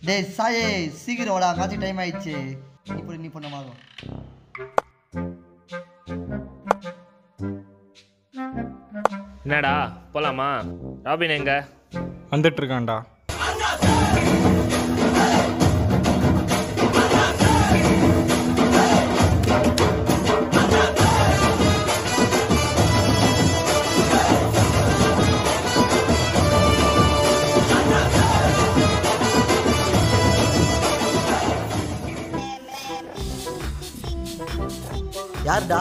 டேய் சாயே சீக்கிரம் வாடா, காட்சி டைம் ஆயிடுச்சு. நீ பண்ண மாதிரி என்னடா போலாமா? ராபின் எங்க? வந்துட்டு இருக்கான்டா. யாருடா?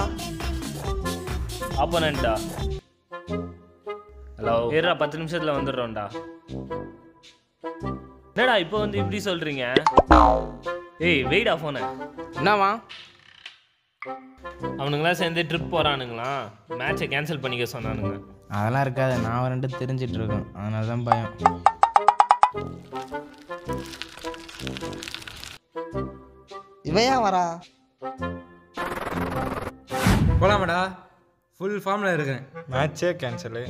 ஆப்போனன்ட்டா. ஹலோ ஏறா, 10 நிமிஷத்துல வந்துடுறோம்டா. என்னடா இப்போ வந்து இப்படி சொல்றீங்க? ஏய் வெயிடா போன. என்னவா? அவனுங்களாம் சேர்ந்து ட்ரிப் போறானுங்களாம், மேட்சை கேன்சல் பண்ணிக்க சொன்னானுங்க. அதெல்லாம் இருக்காது, நான் ரெண்டு தெரிஞ்சிட்டு இருக்கேன், அதனால தான் பயம். இவன் ஏன் வரா? போலாமாடா? ஃபுல் ஃபார்மில் இருக்கேன். மேட்சே கேன்சலு.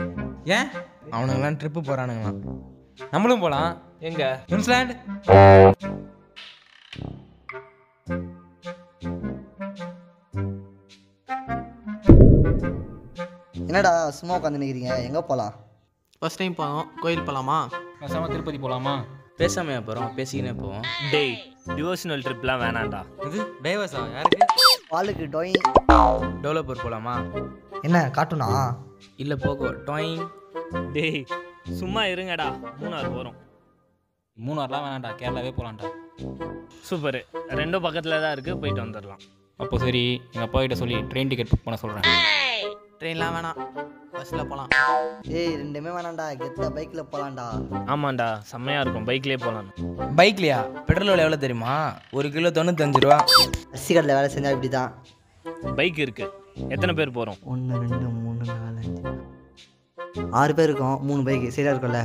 ஏன்? அவனுங்களாம் ட்ரிப்பு போகிறானுங்களாம். நம்மளும் போகலாம். எங்க? நியூசிலாந்து. என்னடா சும்மா உட்காந்து நிற்கிறீங்க? எங்கே போகலாம்? ஃபர்ஸ்ட் டைம் போவோம், கோயில் போகலாமா? பேசாம திருப்பதி போகலாமா? பேசாமையா போகிறோம், பேசிக்கினே போவோம். டேய் டிவோஷனல் ட்ரிப்லாம் வேணாம்டா. இது டைவர்ஸா? யாருக்கு? பாலுக்கு டொய். டெவலப்பர் போகலாமா? என்ன காட்டுனா? இல்லை போகோ டொயிங். டேய் சும்மா இருங்கடா, மூணார் போகிறோம். மூணார்லாம் வேணாம்டா, கேரளாவே போகலான்டா. சூப்பரு, ரெண்டும் பக்கத்தில் தான் இருக்குது, போயிட்டு வந்துடலாம். அப்போ சரி, எங்கள் அப்பா கிட்ட சொல்லி ட்ரெயின் டிக்கெட் புக் பண்ண சொல்கிறேன். ட்ரெயின்லாம் வேணாம், பஸ்ஸில் போகலாம். ஏய் ரெண்டுமே வேணாம்டா, கெத்த பைக்கில் போகலாம்டா. ஆமாண்டா, செம்மையாக இருக்கும், பைக்லேயே போகலாம். பைக்லையா? பெட்ரோல் எவ்வளோ தெரியுமா? 1 கிலோ 95 ரூபா. அரிசி கடையில் வேலை செஞ்சால் இப்படி தான். பைக் இருக்கு, எத்தனை பேர் போகிறோம்? 1 2 3 4 5 6 பேர் இருக்கோம். 3 பைக்கு சரியா இருக்கும்ல?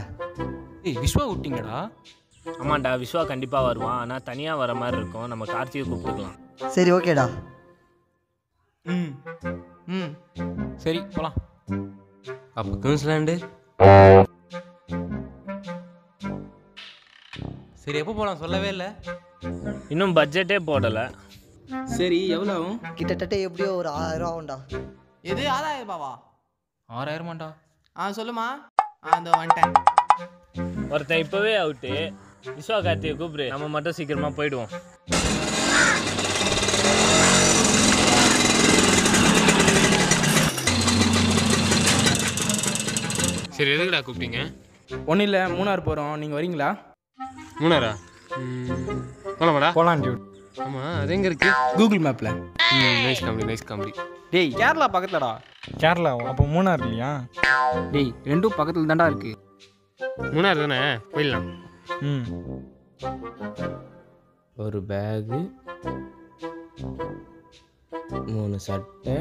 ஏய் விஸ்வா விட்டீங்கடா? ஆமாண்டா, விஸ்வா கண்டிப்பாக வருவான், ஆனால் தனியாக வர மாதிரி இருக்கும். நம்ம கார்த்திகை கூப்பிட்டுக்கலாம். சரி ஓகேடா. ம் ம் சரி போகலாம். அப்போ குயின்ஸ்லாண்டு. சரி எப்போ போகலாம் சொல்லவே இல்லை. இன்னும் பட்ஜெட்டே போடலை. சரி எவ்வளோ ஆகும்? கிட்டத்தட்ட எப்படியோ ஒரு 1000 ரூபா ஆகும்டா. எது 6000 ரூபாவா? 6000மாண்டா? சொல்லுமா. அந்த வந்துட்டேன். ஒருத்தன் இப்போவே அவுட்டு, விஸ்வா கார்த்திகை கூப்பிடு, நம்ம மட்டும் சீக்கிரமாக போயிடுவோம். சரி எதுக்குடா கூப்பிட்டீங்க? ஒன்றும் இல்லை, மூணார் போகிறோம், நீங்கள் வரீங்களா? மூணாரா? போகலாமாடா? போலாம் டியூட். ஆமாம், அது எங்கே இருக்கு? கூகுள் மேப்பில். Nice comedy, nice comedy. டேய் கேரளா பக்கத்துலடா. கேரளா அப்போ மூணார் இல்லையா? டேய் ரெண்டும் பக்கத்துல தான்டா இருக்கு. மூணார் தானே, போயிடலாம். ம் ஒரு பேகு, 3 சட்டை,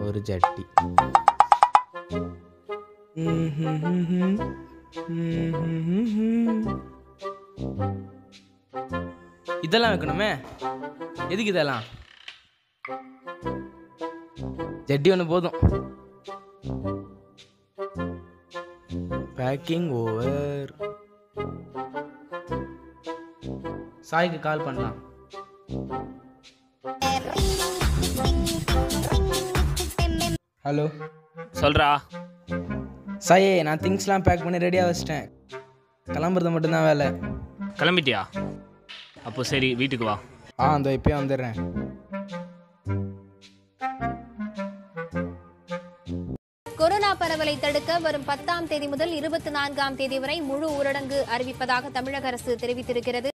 ஒரு ஜட்டி. இதெல்லாம் வைக்கணுமே, எதுக்கு இதெல்லாம்? ஜட்டி ஒன்று போதும். Packing over. சாய்க்கு கால் பண்ணலாம். ஹலோ சொல்கிறா. சாயே, நான் திங்ஸ்லாம் பேக் பண்ணி ரெடியாக வச்சிட்டேன், கிளம்புறது மட்டும்தான் வேலை. கிளம்பிட்டியா? அப்போ சரி, வீட்டுக்கு வா. அந்த இப்போயே வந்துடுறேன். கொரோனா பரவலை தடுக்க வரும் 10ஆம் தேதி முதல் 24ஆம் தேதி வரை முழு ஊரடங்கு அறிவிப்பதாக தமிழக அரசு தெரிவித்திருக்கிறது.